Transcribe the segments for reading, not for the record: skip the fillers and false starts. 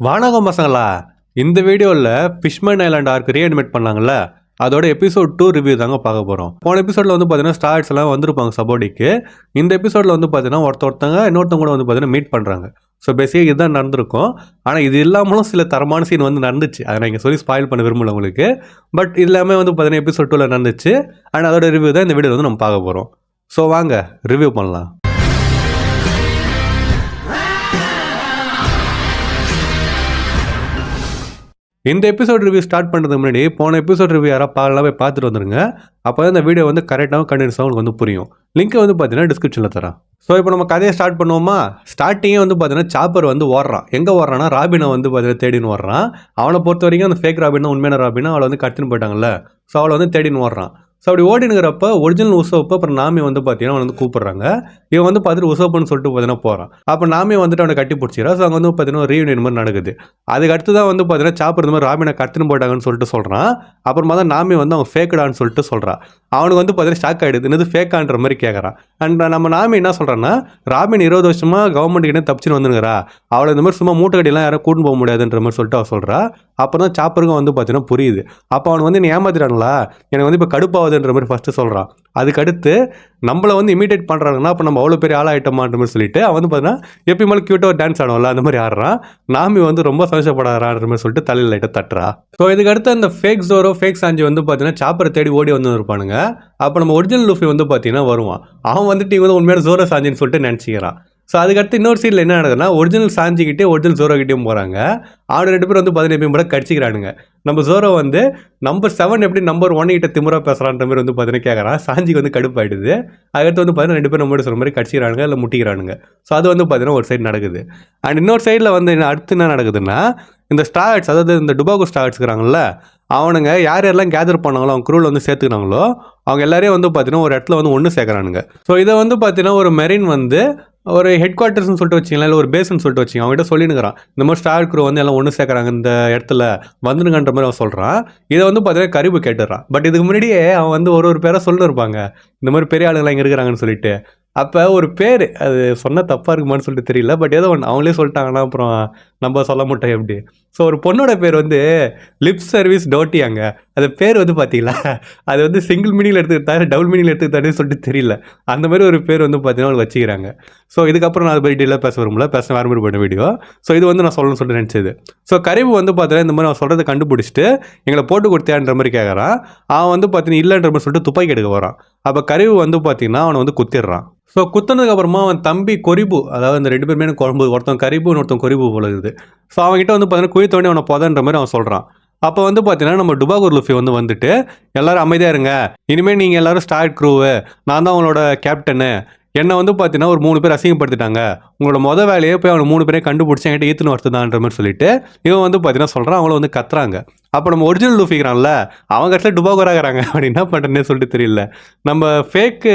வானகம் பசங்களா, இந்த வீடியோவில் ஃபிஷ்மேன் ஐலாண்ட் ஆர்க் ரீஅனிமேட் பண்ணாங்கல்ல, அதோட எபிசோட் 2 ரிவ்யூ தாங்க பார்க்க போகிறோம். போன எபிசோடில் வந்து பார்த்தீங்கன்னா ஸ்டார்ஸ் எல்லாம் வந்திருப்பாங்க சபோடிக்கு. இந்த எபிசோடில் வந்து பார்த்தீங்கன்னா ஒருத்தவங்க இன்னொருத்தவங்க கூட வந்து பார்த்தீங்கன்னா மீட் பண்ணுறாங்க. ஸோ பேசிக்காக இதுதான் நடந்திருக்கும். ஆனால் இது இல்லாமலும் சில தரமான சீன் வந்து நடந்துச்சு. அதை நான் இங்கே சொல்லி ஸ்பாயில் பண்ண விரும்பல உங்களுக்கு. பட் இது எல்லாமே வந்து பார்த்தீங்கன்னா எபிசோட் 2ல் நடந்துச்சு. அண்ட் அதோட ரிவ்யூ தான் இந்த வீடியோ வந்து நம்ம பார்க்க போகிறோம். ஸோ வாங்க ரிவ்யூ பண்ணலாம். இந்த எபிசோட் ரிவ்யூ ஸ்டார்ட் பண்ணுறதுக்கு முன்னாடி போன எபிசோட் ரிவ்யூ யாராவது பார்க்கலாம் போய் பார்த்துட்டு வந்துருங்க. அப்போ தான் இந்த வீடியோ வந்து கரெக்டாகவும் கண்டினியூஸாக உங்களுக்கு வந்து புரியும். லிங்க் வந்து பார்த்தீங்கன்னா டிஸ்கிரிப்ஷனில் தரேன். ஸோ இப்போ நம்ம கதையை ஸ்டார்ட் பண்ணுவோமா. ஸ்டார்டிங்கே வந்து பார்த்தீங்கன்னா சாப்பர் வந்து ஓடுறான். எங்கே ஓடுறான்னா ராபினை வந்து பார்த்தீங்கன்னா தேடின்னு ஓடுறான். அவனை பொறுத்த வரைக்கும் அந்த ஃபேக் ராபின் தான் உண்மையான ராபினா அவளை வந்து கட்டுன்னு போயிட்டாங்கல்ல. ஸோ அவளை வந்து தேடின்னு ஓடுறான். ஸோ அப்படி ஓடினுங்கிறப்ப ஒரிஜினல் உசோப்பை அப்புறம் நாமி வந்து பார்த்தீங்கன்னா அவனை வந்து கூப்பிட்றாங்க. இவன் வந்து பார்த்துட்டு உசோப்புன்னு சொல்லிட்டு பார்த்தீங்கன்னா போகிறான். அப்போ நாமி வந்துட்டு அவனை கட்டி பிடிச்சிடறான். ஸோ அங்கே வந்து பார்த்தீங்கன்னா ரீயூனியன் மாதிரி நடக்குது. அதுக்கு அடுத்து தான் வந்து பார்த்தீங்கன்னா சாப்பர் இந்த மாதிரி ராபினை கட்டுன்னு போட்டாங்கன்னு சொல்லிட்டு சொல்கிறான். அப்புறமா தான் நாமி வந்து அவன் ஃபேக்கடான்னு சொல்லிட்டு சொல்கிறான். அவனுக்கு வந்து பார்த்தீங்கன்னா ஷாக் ஆகிடுது. என்னது ஃபேக்கான்ற மாதிரி கேட்குறான். அண்ட் நம்ம நாமி என்ன சொல்கிறான்னா, ராபின் 20 வருஷமாக கவர்மெண்ட் கிட்டே தப்பிச்சுன்னு வந்துருங்கிறா, அவளை இந்த மாதிரி சும்மா மூட்டை கட்டிலாம் யாரும் கூட்டு போக முடியாதுன்ற மாதிரி சொல்லிட்டு அவள் சொல்கிறா. அப்போ தான் சாப்பருக்கும் வந்து பார்த்தீங்கன்னா புரியுது. அப்போ அவனுக்கு வந்து நீ ஏமாத்திட்டாங்களா, எனக்கு வந்து இப்போ கடுப்பாகுதுன்ற மாதிரி ஃபஸ்ட்டு சொல்கிறான். அதுக்கடுத்து நம்மளை வந்து இமிடேட் பண்ணுறாங்கன்னா அப்போ நம்ம அவ்வளோ பெரிய ஆளாயிட்டோமான்ற மாதிரி சொல்லிட்டு அவன் வந்து பார்த்தீங்கன்னா எப்பயும் மேலே க்யூட்டாக ஒரு டான்ஸ் ஆடும்ல அந்த மாதிரி ஆடுறான். நாமி வந்து ரொம்ப சந்தோஷப்படாதான்ற மாதிரி சொல்லிட்டு தலையில் லைட்டாக தட்டுறா. ஸோ இதுக்கடுத்து அந்த ஃபேக் ஜோரோ ஃபேக் சாஞ்சி வந்து பார்த்தீங்கன்னா சாப்பரை தேடி ஓடி வந்து இருப்பானுங்க. அப்போ நம்ம ஒரிஜினல் லூஃபி வந்து பார்த்தீங்கன்னா வருவான். அவன் வந்துட்டு இவங்க வந்து உண்மையான ஜோரோ சாஞ்சின்னு சொல்லிட்டு நினச்சிக்கிறான். ஸோ அதுக்கடுத்து இன்னொரு சீனில் என்ன நடக்குதுன்னா, ஒரிஜினல் சாஞ்சிக்கிட்டே ஒரிஜினல் ஜோரோக்கிட்டையும் போகிறாங்க. அவனு 2 பேர் வந்து 15 கூட கடிச்சிக்கிறானுங்க. நம்ம ஜோரோ வந்து நம்பர் 7 எப்படி நம்பர் 1 கிட்ட திமுறா பேசுகிறான்ற மாதிரி வந்து பார்த்தீங்கன்னா கேட்குறான். சாஞ்சிக்கு வந்து கடுப்பாயிடுது. அதுக்கடுத்து வந்து பார்த்தீங்கன்னா 2 பேர் நம்ம சொல்கிற மாதிரி கடிச்சிக்கிறானுங்க இல்லை முட்டிக்கிறானுங்க. ஸோ அது வந்து பார்த்தீங்கன்னா ஒரு சைடு நடக்குது. அண்ட் இன்னொரு சைடில் வந்து அடுத்து என்ன நடக்குதுன்னா, இந்த ஸ்டார்ட்ஸ் அதாவது இந்த டுபாகோ ஸ்டார்ட்ஸ் இருக்கிறாங்கல்ல, அவனுங்க யார் யாரெல்லாம் கேதர் பண்ணாங்களோ அவங்க குரூவில் வந்து சேர்த்துக்கினாங்களோ அவங்க எல்லாரையும் வந்து பார்த்தீங்கன்னா ஒரு இடத்துல வந்து ஒன்று சேர்க்குறானுங்க. ஸோ இதை வந்து பார்த்தீங்கன்னா ஒரு மெரின் வந்து ஒரு ஹெட் குவார்ட்டர்ஸ்னு சொல்லிட்டு வச்சிங்களா இல்லை ஒரு பேஸ்ன்னு சொல்லிட்டு வச்சிங்க அவங்ககிட்ட சொல்லினுக்கிறான். இந்த மாதிரி ஸ்டார் குரூ வந்து எல்லாம் ஒன்று சேர்க்குறாங்க இந்த இடத்துல வந்துருங்கன்ற மாதிரி அவன் சொல்கிறான். இதை வந்து பார்த்தீங்கன்னா கரிபு கேட்டுடுறான். பட் இதுக்கு முன்னாடியே அவன் வந்து ஒரு பேரை சொல்லிட்டு இருப்பாங்க, இந்த மாதிரி பெரிய ஆளுங்களாம் இங்கே இருக்கிறாங்கன்னு சொல்லிட்டு. அப்போ ஒரு பேர் அது சொன்னால் தப்பாக இருக்குமான்னு சொல்லிட்டு தெரியல. பட் ஏதோ ஒன்று அவங்களே சொல்லிட்டாங்கன்னா அப்புறம் நம்ம சொல்ல மாட்டோம் எப்படி. ஸோ ஒரு பொண்ணோட பேர் வந்து லிப் சர்வீஸ் டோட்டியாங்க. அது பேர் வந்து பார்த்தீங்களா, அது வந்து சிங்கிள் மீனிங்கில் எடுத்துக்கிட்டாரு டபுள் மீனிங்கில் எடுத்துக்கிட்டாருன்னு சொல்லிட்டு தெரியல. அந்த மாதிரி ஒரு பேர் வந்து பார்த்தீங்கன்னா அவங்க வச்சுக்கிறாங்க. ஸோ இதுக்கப்புறம் நான் அது பற்றி டீலாக பேச வரும்ல, பேச வேறு மாதிரி போய்ட்ட வீடியோ. ஸோ இது வந்து நான் சொல்லணும்னு சொல்லிட்டு நினச்சது. ஸோ கரிபு வந்து பார்த்தீங்கன்னா இந்த மாதிரி அவன் சொல்கிறத கண்டுபிடிச்சிட்டு எங்களை போட்டு கொடுத்தியான்ற மாதிரி கேட்குறான். அவன் வந்து பார்த்தீங்கன்னா இல்லைன்ற மாதிரி சொல்லிட்டு துப்பாக்கி எடுக்க வரான். அப்போ கரிபு வந்து பார்த்தீங்கன்னா அவனை வந்து குத்திடுறான். ஸோ குத்தினதுக்கு அப்புறமா அவன் தம்பி கொரிபு, அதாவது அந்த 2 பேருமே குழம்பு, ஒருத்தன் கரிபு ஒருத்தன் கொரிபு போல இருக்குது. ஸோ அவன்கிட்ட வந்து பார்த்தீங்கன்னா குழித்தோடனே அவனை போதன்ற மாதிரி அவன் சொல்கிறான். அப்போ வந்து பார்த்தீங்கன்னா நம்ம டுபாகோ லூஃபி வந்துட்டு எல்லாரும் அமைதியாக இருங்க, இனிமேல் நீங்கள் எல்லாரும் ஸ்டார்ட் க்ரூவு, நான் தான் அவங்களோட கேப்டனு, என்னை வந்து பார்த்தீங்கன்னா ஒரு 3 பேர் அசிங்கப்படுத்திட்டாங்க, உங்களோட வேலையே போய் அவனை 3 பேரே கண்டுபிடிச்சி என்கிட்ட ஈத்துன்னு வரத்துதான்ற மாதிரி சொல்லிட்டு இவன் வந்து பார்த்தீங்கன்னா சொல்கிறான். அவங்கள வந்து கத்துறாங்க. அப்போ நம்ம ஒரிஜினல் லூஃபிக்கிறான்ல அவங்க இடத்துல டுபாகோராகிறாங்க. அப்படி என்ன பண்ணுறேன்னே சொல்லிட்டு தெரியல. நம்ம ஃபேக்கு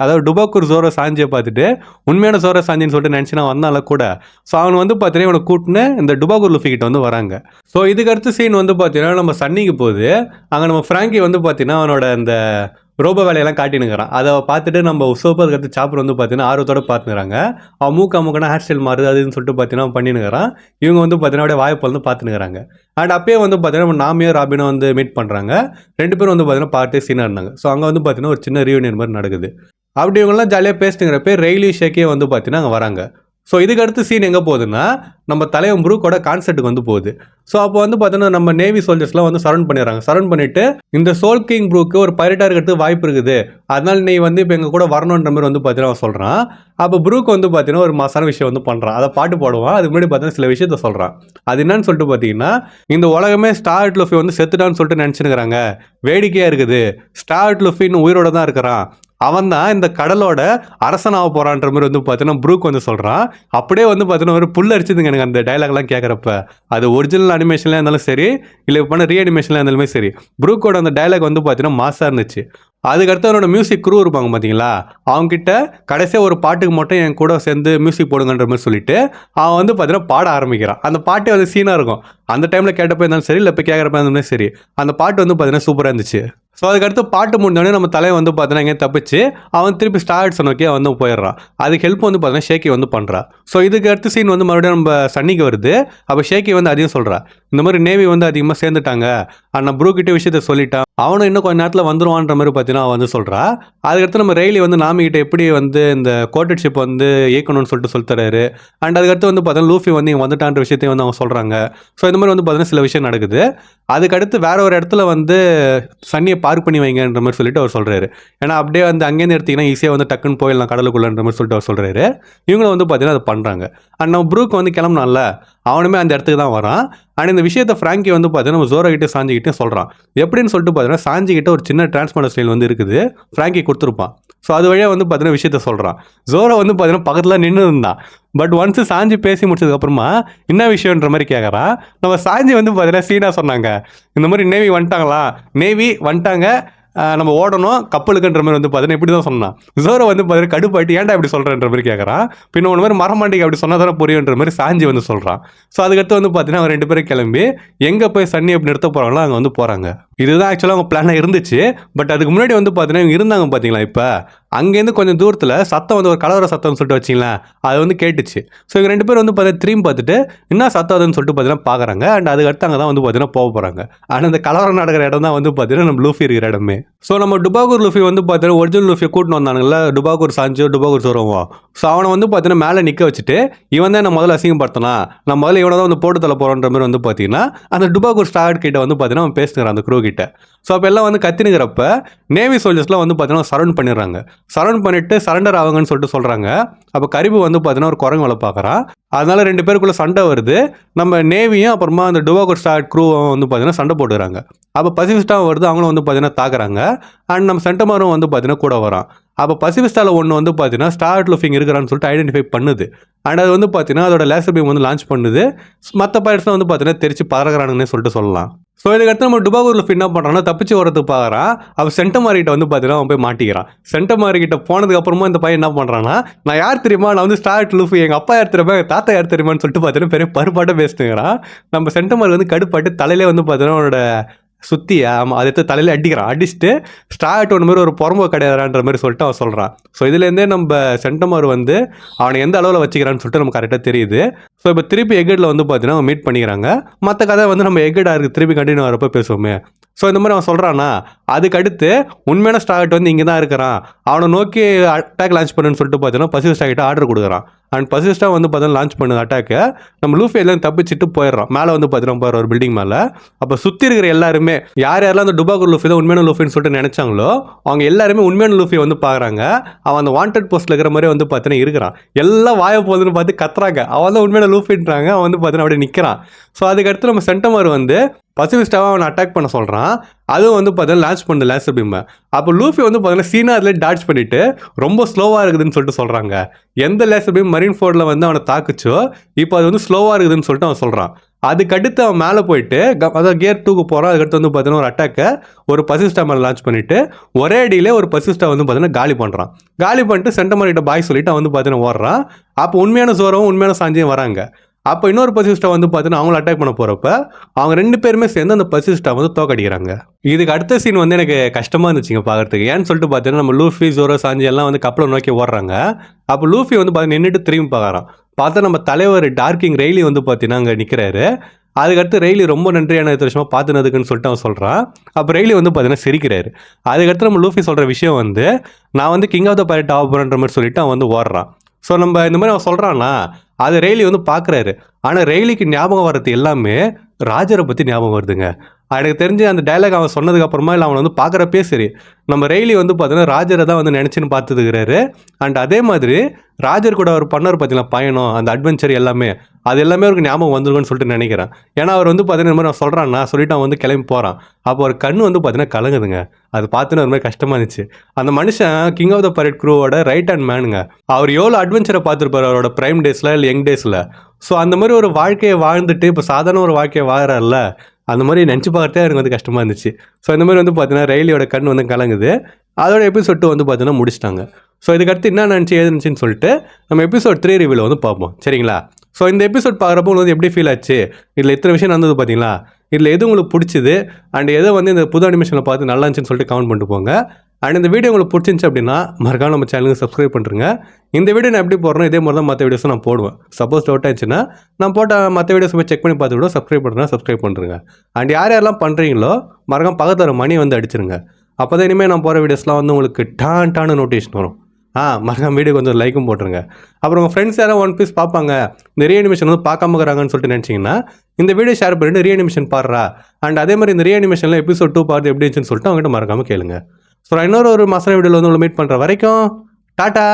அதாவது டுபாக்கூர் ஜோரோ சாஞ்சியை பார்த்துட்டு உண்மையான ஜோரோ சாஞ்சின்னு சொல்லிட்டு நினச்சினா வந்தால கூட. ஸோ அவன் வந்து பார்த்தீங்கன்னா இவனை கூட்டின்னு இந்த டுபாக்கூர் லூஃபிக்கிட்ட வந்து வராங்க. ஸோ இதுக்கு அடுத்த சீன் வந்து பார்த்தீங்கன்னா நம்ம சன்னிக்கு போகுது. அங்கே நம்ம ஃப்ராங்கி வந்து பார்த்தீங்கன்னா அவனோட அந்த ரோபோ வேலையெல்லாம் காட்டினுக்கிறான். அதை பார்த்துட்டு நம்ம உசோப்பதுக்கு அடுத்து சாப்பர் வந்து பார்த்தீங்கன்னா ஆர்வத்தோடு பார்த்துக்கிறாங்க. அவன் மூக்கா ஹேர் ஸ்டைல் மாறுது அதுன்னு சொல்லிட்டு பார்த்தீங்கன்னா பண்ணினுக்கிறான். இவங்க வந்து பார்த்தீங்கன்னா அப்படியே வாய்ப்பு வந்து பார்த்துனுக்கிறாங்க. அண்ட் அப்பயே வந்து பார்த்தீங்கன்னா நாமியோ ராபினோ வந்து மீட் பண்ணுறாங்க. 2 பேரும் வந்து பார்த்தீங்கன்னா பார்த்து சீனாக இருந்தாங்க. ஸோ அங்கே வந்து பார்த்தீங்கன்னா ஒரு சின்ன ரீயூனியன் மாதிரி நடக்குது. அப்படி இவங்கெல்லாம் ஜாலியாக பேசிட்டுங்கிறப்ப ரெய்லி ஷேக்கே வந்து பார்த்தீங்கன்னா அங்கே வராங்க. ஸோ இதுக்கு அடுத்து சீன் எங்கே போகுதுன்னா, நம்ம தலைவன் ப்ரூக்கோட கான்செர்ட்டுக்கு வந்து போகுது. ஸோ அப்போ வந்து பார்த்தீங்கன்னா நம்ம நேவி சோல்ஜர்ஸ்லாம் வந்து சரௌண்ட் பண்ணிடுறாங்க. சரௌண்ட் பண்ணிவிட்டு இந்த சோல் கிங் ப்ரூக்கு ஒரு பைரட்டாக இருக்கிறதுக்கு வாய்ப்பு இருக்குது, அதனால் நீ வந்து இப்போ எங்கள் கூட வரணுன்ற மாதிரி வந்து பார்த்தீங்கன்னா அவன் சொல்கிறான். அப்போ ப்ரூக் வந்து பார்த்தீங்கன்னா ஒரு மாசான விஷயம் வந்து பண்ணுறான். அதை பாட்டு போடுவான். அதுக்கு முன்னாடி பார்த்தீங்கன்னா சில விஷயத்த சொல்கிறான். அது என்னன்னு சொல்லிட்டு பார்த்தீங்கன்னா, இந்த உலகமே ஸ்டார்ட் லூஃபி வந்து செத்துட்டான்னு சொல்லிட்டு நினச்சினுக்கிறாங்க, வேடிக்கையாக இருக்குது, ஸ்டார்ட் லூஃபின்னு உயிரோட தான் இருக்கிறான், அவன் தான் இந்த கடலோட அரசனாக போகிறான்ற மாதிரி வந்து பார்த்தீங்கன்னா ப்ரூக் வந்து சொல்கிறான். அப்படியே வந்து பார்த்தீங்கன்னா ஒரு புல் அடிச்சுதுங்க எனக்கு அந்த டைலாக்லாம் கேட்குறப்ப. அது ஒரிஜினல் அனிமேஷன்லாம் இருந்தாலும் சரி, இல்லை இப்போ பண்ண ரீஅனிமேஷன்லாம் இருந்தாலுமே சரி, ப்ரூக்கோட அந்த டைலாக் வந்து பார்த்தீங்கன்னா மாசாக இருந்துச்சு. அதுக்கடுத்து அவனோட மியூசிக் குரூ இருப்பாங்க பார்த்தீங்களா, அவங்ககிட்ட கடைசியாக ஒரு பாட்டுக்கு மட்டும் என் கூட சேர்ந்து மியூசிக் போடுங்கன்ற மாதிரி சொல்லிட்டு அவன் வந்து பார்த்தீங்கன்னா பாட ஆரம்பிக்கிறான். அந்த பாட்டே வந்து சீனாக இருக்கும். அந்த டைமில் கேட்டப்போ இருந்தாலும் சரி, இல்லை இப்போ கேட்குறப்ப இருந்தாலும் சரி, அந்த பாட்டு வந்து பார்த்தீங்கன்னா சூப்பராக இருந்துச்சு. ஸோ அதுக்கடுத்து பாட்டு முடிஞ்சோடனே நம்ம தலையை வந்து பார்த்தீங்கன்னா எங்கேயும் தப்பிச்சு அவன் திருப்பி ஸ்டார்ட்ஸ் நோக்கி வந்து போயிடுறான். அதுக்கு ஹெல்ப் வந்து பார்த்தீங்கன்னா ஷேக்கி வந்து பண்ணுறா. ஸோ இதுக்கு அடுத்த சீன் வந்து மறுபடியும் நம்ம சன்னிக்கு வருது. அப்போ ஷேக்கி வந்து அதையும் சொல்கிறா, இந்த மாதிரி நேவி வந்து அதிகமாக சேர்ந்துட்டாங்க, நான் ப்ரூ கிட்டே விஷயத்த சொல்லிட்டான், அவனும் இன்னும் கொஞ்சம் நேரத்தில் வந்துருவான்ற மாதிரி பார்த்தீங்கன்னா அவன் வந்து சொல்கிறா. அதுக்கடுத்து நம்ம ரெய்லி வந்து நாமி கிட்ட எப்படி வந்து இந்த கோட்டட் ஷிப் வந்து இயக்கணும்னு சொல்லிட்டு தராரு. அண்ட் அதுக்கடுத்து வந்து பார்த்தீங்கன்னா லூஃபி வந்து இங்கே வந்துட்டான்ற விஷயத்தையும் வந்து அவங்க சொல்கிறாங்க. ஸோ இந்த மாதிரி வந்து பார்த்தீங்கன்னா சில விஷயம் நடக்குது. அதுக்கடுத்து வேற ஒரு இடத்துல வந்து சன்னியை பார்க் பண்ணி வைங்கன்ற மாதிரி சொல்லிட்டு அவர் சொல்கிறாரு. ஏன்னா அப்படியே வந்து அங்கேருந்து எடுத்திங்கன்னா ஈஸியாக வந்து டக்குன்னு போயிடலாம் கடலுக்குள்ளன்ற மாதிரி சொல்லிட்டு அவர் சொல்கிறாரு. இவங்களும் வந்து பார்த்தீங்கன்னா அதை பண்ணுறாங்க. அண்ட் நம்ம ப்ரூக் வந்து கிளம்புனால அவனுமே அந்த இடத்துக்கு தான் வரான். அண்ட் இந்த விஷயத்தை ஃப்ராங்கி வந்து பார்த்தீங்கன்னா நம்ம ஜோரோ கிட்டே சாஞ்சிக்கிட்டே சொல்கிறான். எப்படின்னு சொல்லிட்டு பார்த்தீங்கன்னா சாஞ்சிக்கிட்ட ஒரு சின்ன டிரான்ஸ்பாண்டர் ஸ்டைல் வந்து இருக்குது, ஃப்ராங்கி கொடுத்துருப்பான். ஸோ அது வழியாக வந்து பார்த்தீங்கன்னா விஷயத்த சொல்கிறான். ஜோரோ வந்து பார்த்தீங்கன்னா பக்கத்தில் நின்று இருந்தான். பட் ஒன்ஸு சாஞ்சி பேசி முடிச்சதுக்கப்புறமா என்ன விஷயன்ற மாதிரி கேட்குறான். நம்ம சாஞ்சி வந்து பார்த்தீங்கன்னா சீனாக சொன்னாங்க, இந்த மாதிரி நேவி வந்துட்டாங்க, நம்ம ஓடணும் கப்பலுக்குன்ற மாதிரி வந்து பார்த்தீங்கன்னா இப்படி தான் சொன்னான். ஜோரோ வந்து பார்த்தீங்கன்னா கடுப்பாயிட்டு ஏன்டா இப்படி சொல்கிறேன்ற மாதிரி கேட்குறான். பின்ன ஒன்று மாதிரி மரமாண்டிக்கு அப்படி சொன்னால் தானே புரியுன்ற மாதிரி சாஞ்சி வந்து சொல்கிறான். ஸோ அதுக்கடுத்து வந்து பார்த்தீங்கன்னா அவங்க 2 பேரும் கிளம்பி எங்கே போய் சன்னி அப்படி நிறுத்த போகிறாங்களோ அங்கே வந்து போகிறாங்க. இதுதான் ஆக்சுவலாக அவங்க பிளானாக இருந்துச்சு. பட் அதுக்கு முன்னாடி வந்து பார்த்தீங்கன்னா இவங்க இருந்தாங்க பார்த்தீங்களா, இப்போ அங்கேருந்து கொஞ்சம் தூரத்தில் சத்தம் வந்து ஒரு கலவர சத்தம்னு சொல்லிட்டு வச்சிங்களேன், அது வந்து கேட்டுச்சு. ஸோ இவங்க 2 பேரும் வந்து பார்த்தீங்கன்னா திரும்பி பார்த்துட்டு என்ன சத்தம் அதுன்னு சொல்லிட்டு பார்த்தீங்கன்னா பார்க்குறாங்க. அண்ட் அதுக்கடுத்து அங்கே தான் வந்து பார்த்தீங்கன்னா போக போகிறாங்க. ஆனால் இந்த கலவரம் நடக்கிற இடம் தான் வந்து பார்த்தீங்கன்னா நம்ம லூஃபி இருக்கிற இடமே. ஸோ நம்ம டுபாகூர் லூஃபி வந்து பார்த்தீங்கன்னா ஒரிஜினல் லூஃபியை கூட்டின்னு வந்தானுங்களா, டுபாகூர் சாஞ்சோ டுபாகூர் சோரோவோ. ஸோ அவனை வந்து பார்த்தீங்கன்னா மேலே நிற்க வச்சுட்டு இவன் தான் நான் முதல்ல அசிங்கப்படுத்தினான், நான் முதல்ல இவனை தான் வந்து போட்டு தள்ள போகிறோன்ற மாதிரி வந்து பார்த்தீங்கன்னா அந்த டுபாகூர் ஸ்டார்ட் கிட்ட வந்து பார்த்தீங்கன்னா அவன் பேசுகிறான் அந்த க்ரூ கிட்ட. ஸோ அப்போ எல்லாம் வந்து கத்தினுக்கிறப்ப நேவி சோல்ஜர்ஸ்லாம் வந்து பார்த்தீங்கன்னா சரௌண்ட் பண்ணிடுறாங்க. சரௌண்ட் பண்ணிட்டு சரண்டர் ஆகுங்கன்னு சொல்லிட்டு சொல்கிறாங்க. அப்போ கரிபு வந்து பார்த்தீங்கன்னா ஒரு குரங்கு வேலை பார்க்குறான். அதனால 2 பேருக்குள்ளே சண்டை வருது. நம்ம நேவியும் அப்புறமா அந்த டுபாகூர் ஸ்டார்ட் க்ரூவும் வந்து பார்த்தீங்கன்னா சண்டை போட்டுக்கிறாங்க. அப்போ பசிபிஸ்டாவும் வருது, அவங்களும் வந்து பார்த்தீங்கன்னா தாக்குறாங்க. அண்ட் நம்ம சென்டமாரும் வந்து பார்த்தீங்கன்னா கூட வரான். அப்போ பசிபிஸ்டாவில் ஒன்று வந்து பார்த்தீங்கன்னா ஸ்டார்ட் லூஃபிங் இருக்கிறான்னு சொல்லிட்டு ஐடென்டிஃபை பண்ணுது. அண்ட் அது வந்து பார்த்தீங்கன்னா அதோட லேசர் பீம் வந்து லான்ச் பண்ணுது. மற்ற பைரட்ஸ்லாம் வந்து பார்த்தீங்கன்னா தெரிச்சு பறக்கிறானுங்கன்னே சொல்லிட்டு சொல்லலாம். ஸோ இதுக்கடுத்து நம்ம டுபாகூர் லூஃபி என்ன பண்ணுறான்னா தப்பிச்சு வரதுக்கு பார்க்குறான். அவன் சென்டமாரிகிட்ட வந்து பார்த்தீங்கன்னா அவன் போய் மாட்டிக்கிறான். சென்டமாரிகிட்ட போனதுக்கு அப்புறமா இந்த பையன் என்ன பண்ணுறான்னா, நான் யார் தெரியுமா, நான் வந்து ஸ்டார்ட் லூஃபி, எங்கள் அப்பா யார் தெரியுமா, எங்கள் தாத்தா யார் தெரியுமான்னு சொல்லிட்டு பார்த்தீங்கன்னா பெரிய பருப்பாட்டம் பேசிட்டுங்கிறான். நம்ம சென்டமாரி வந்து கடுப்பாட்டு தலையிலே வந்து பார்த்தீங்கன்னா அவனோட சுற்றி ஆமாம் அதை எடுத்து தலையில் அடிக்கிறான். அடிச்சுட்டு ஸ்டார்ட் ஒன்று மாதிரி ஒரு புறம்போ கிடையாதுன்ற மாதிரி சொல்லிட்டு அவன் சொல்கிறான். ஸோ இதுலேருந்தே நம்ம சென்டமார் வந்து அவனை எந்த அளவில் வச்சுக்கிறான்னு சொல்லிட்டு நமக்கு கரெக்டாக தெரியுது. ஸோ இப்போ திருப்பி எக்கடில் வந்து பார்த்தீங்கன்னா அவன் மீட் பண்ணிக்கிறாங்க. மற்ற கதை வந்து நம்ம எக்கடாக இருக்குது திருப்பி கண்டினியூ வரப்போ பேசுவோமே. ஸோ இந்த மாதிரி அவன் சொல்கிறான்னா அதுக்கு அடுத்து உண்மையான ஸ்டார்ட் வந்து இங்கே தான் இருக்கிறான், அவனை நோக்கி அட்டாக் லான்ச் பண்ணுன்னு சொல்லிட்டு பார்த்தீங்கன்னா பசிபிஸ்டா கிட்ட ஆர்டர் கொடுக்குறான். அண்ட் பசிபிஸ்டா வந்து பார்த்தீங்கன்னா லான்ச் பண்ணுது அட்டாக்கை. நம்ம லூஃபி எல்லாம் தப்பிச்சுட்டு போயிடுறான். மேலே வந்து பார்த்தீங்கன்னா போகிற ஒரு பில்டிங் மேலே. அப்போ சுற்றி இருக்கிற எல்லாருமே யாரெல்லாம் அந்த டுபாகூர் லூஃபி தான் உண்மையான லூஃபின்னு சொல்லிட்டு நினைச்சாங்களோ அவங்க எல்லாருமே உண்மையான லூஃபி வந்து பார்க்குறாங்க. அவன் அந்த வாண்டட் போஸ்ட்டில் இருக்கிற மாதிரி வந்து பார்த்தீங்கன்னா இருக்கிறான். எல்லாம் வாய போகுதுன்னு பார்த்து கத்துறாங்க. அவன் தான் உண்மையான லூஃபின்றாங்க. அவன் வந்து பார்த்தீங்கன்னா அப்படியே நிற்கிறான். ஸோ அதுக்கடுத்து நம்ம சென்டமார் வந்து பசிபிஸ்டாவை அவனை அட்டாக் பண்ண சொல்கிறான். அதுவும் வந்து பார்த்தீங்கன்னா லான்ச் பண்ணு லேசர் பீம். அப்போ லூஃபி வந்து பார்த்தீங்கன்னா சீனா அதில் டாட்ச் பண்ணிவிட்டு ரொம்ப ஸ்லோவாக இருக்குதுன்னு சொல்லிட்டு சொல்கிறாங்க. எந்த லேசர் பீம் மரீன் ஃபோர்டில் வந்து அவனை தாக்குச்சோ இப்போ அது வந்து ஸ்லோவாக இருக்குதுன்னு சொல்லிட்டு அவன் சொல்கிறான். அதுக்கடுத்து அவன் மேலே போயிட்டு அதாவது கியர் 2க்கு போகிறான். அதுக்கடுத்து வந்து பார்த்தீங்கன்னா ஒரு அட்டாக்கை ஒரு பசிபிஸ்டா மேலே லான்ச் பண்ணிவிட்டு ஒரே அடியிலே ஒரு பசிபிஸ்டா வந்து பார்த்தீங்கன்னா காலி பண்ணுறான். காலி பண்ணிட்டு சென்டமாரிட்ட பாய் சொல்லிட்டு அவன் வந்து பார்த்தீங்கன்னா ஓடுறான். அப்போ உண்மையான சோரவும் உண்மையான சாஞ்சியும் வராங்க. அப்போ இன்னொரு பசிபிஸ்டா வந்து பார்த்தீங்கன்னா அவங்கள அட்டாக் பண்ண போகிறப்ப அவங்க 2 பேருமே சேர்ந்து அந்த பசிபிஸ்டா வந்து தோக்கடிக்கிறாங்க. இதுக்கு அடுத்த சீன் வந்து எனக்கு கஷ்டமாக இருந்துச்சுங்க பார்க்குறதுக்கு. ஏன்னு சொல்லிட்டு பார்த்தீங்கன்னா நம்ம லூஃபி ஜோரோ சாஞ்சி எல்லாம் வந்து கப்பலை நோக்கி ஓடுறாங்க. அப்போ லூஃபி வந்து பார்த்தீங்கன்னா நின்றுட்டு திரும்பி பார்க்குறான். பார்த்தா நம்ம தலைவர் டார்க்கிங் ரெய்லி வந்து பார்த்தீங்கன்னா அங்கே நிற்கிறாரு. அதுக்கடுத்து ரெய்லி ரொம்ப நன்றியான வருஷமாக பார்த்துனதுக்குன்னு சொல்லிட்டு அவன் சொல்கிறான். அப்போ ரெய்லி வந்து பார்த்தீங்கன்னா சிரிக்கிறாரு. அதுக்கடுத்து நம்ம லூஃபி சொல்கிற விஷயம் வந்து நான் வந்து கிங் ஆஃப் த பைரட் ஆக போகிறேன்ற மாதிரி சொல்லிட்டு அவன் வந்து ஓடுறான். ஸோ நம்ம இந்த மாதிரி அவன் சொல்கிறான்னா அது ரெய்லி வந்து பார்க்குறாரு. ஆனால் ரெய்லிக்கு ஞாபகம் வர்றது எல்லாமே ராஜரை பற்றி ஞாபகம் வருதுங்க. எனக்கு தெரிஞ்சு அந்த டைலாக் அவன் சொன்னதுக்கு அப்புறமா இல்லை அவனை வந்து பார்க்குறப்பே சரி நம்ம ரெய்லி வந்து பார்த்தீங்கன்னா ராஜரை தான் வந்து நினச்சின்னு பார்த்துருக்கிறாரு. அண்ட் அதே மாதிரி ராஜர் கூட அவர் பண்ணார் பார்த்தீங்கன்னா பயணம் அந்த அட்வென்ச்சர் எல்லாமே அது எல்லாமே அவருக்கு ஞாபகம் வந்துருக்குன்னு சொல்லிட்டு நினைக்கிறேன். ஏன்னா அவர் வந்து பார்த்தீங்கன்னா இந்த மாதிரி நான் சொல்கிறான்னா சொல்லிட்டு அவன் வந்து கிளம்பி போகிறான். அப்போ ஒரு கண்ணு வந்து பார்த்தீங்கன்னா கலங்குதுங்க. அது பார்த்துன்னு ஒரு மாதிரி கஷ்டமாக இருந்துச்சு. அந்த மனுஷன் கிங் ஆஃப் த பைரட் க்ரூவோட ரைட் ஹேண்ட் மேனுங்க. அவர் எவ்வளோ அட்வென்ச்சரை பார்த்துருப்பார் அவரோட ப்ரைம் டேஸில் இல்லை யங் டேஸில். ஸோ அந்த மாதிரி ஒரு வாழ்க்கையை வாழ்ந்துட்டு இப்போ சாதாரண ஒரு வாழ்க்கையை வாழ்கிறார்ல அந்த மாதிரி நினச்சி பார்க்கறதே எனக்கு வந்து கஷ்டமாக இருந்துச்சு. ஸோ இந்த மாதிரி வந்து பார்த்தீங்கன்னா ரெய்லியோட கண் வந்து கலங்குது. அதோட எபிசோட் வந்து பார்த்தீங்கன்னா முடிச்சிட்டாங்க. ஸோ இதுக்கடுத்து என்ன நினச்சி ஏது நினச்சின்னு சொல்லிட்டு நம்ம எபிசோட் 3 ரிவ்யூவில் வந்து பார்ப்போம் சரிங்களா. ஸோ இந்த எபிசோட் பார்க்குறப்போ வந்து எப்படி ஃபீல் ஆச்சு, இதில் இத்தனை விஷயம் நடந்தது பார்த்தீங்களா. இதில் எது உங்களுக்கு பிடிச்சிது அண்ட் எதை வந்து இந்த புது அனிமேஷனில் பார்த்து நல்லா இருந்துச்சுன்னு சொல்லிட்டு கமெண்ட் பண்ணிட்டு போங்க. அண்ட் இந்த வீடியோ உங்களுக்கு பிடிச்சிருந்துச்சு அப்படின்னா மறக்காம நம்ம சேனலுக்கு சப்ஸ்கிரைப் பண்ணுறேங்க. இந்த வீடியோ நான் எப்படி போடுறேன் இதே மாதிரி தான் மற்ற வீடியோஸும் நான் போடுவேன். சப்போஸ் டவுட் ஆச்சுன்னா நான் போட்ட மற்ற வீடியோஸ் போய் செக் பண்ணி பார்த்து கூட சப்ஸ்கிரைப் பண்ணுறேங்க. அண்ட் யாரெல்லாம் பண்ணுறீங்களோ மறக்காம பக்கத்தில் வர மணி வந்து அடிச்சிருங்க. அப்போ தான் இனிமேல் நான் போகிற வீடியோஸ்லாம் வந்து உங்களுக்கு டான்னு நோட்டிஃபிகேஷன் வரும். மறக்காம வீடியோ கொஞ்சம் லைக்கும் போட்டுருங்க. அப்புறம் உங்கள் ஃப்ரெண்ட்ஸ் யாராவது ஒன் பீஸ் பார்ப்பாங்க, இந்த ரீஅனிமேஷன் வந்து பார்க்காம இருக்கிறாங்கன்னு சொல்லிட்டு நினச்சிங்கன்னா இந்த வீடியோ ஷேர் பண்ணிட்டு ரீஅனிமேஷன் பாடுறா அண்ட் அதே மாதிரி இந்த ரீஅனிமேஷனில் எபிசோட் 2 பார்த்து எப்படி இருந்துச்சுன்னு சொல்லிட்டு அவங்ககிட்ட மறக்காம கேளுங்க. ஸோ இன்னொரு மாதம் வீடியோவில் வந்து உங்களை மீட் பண்ணுற வரைக்கும் டாட்டா.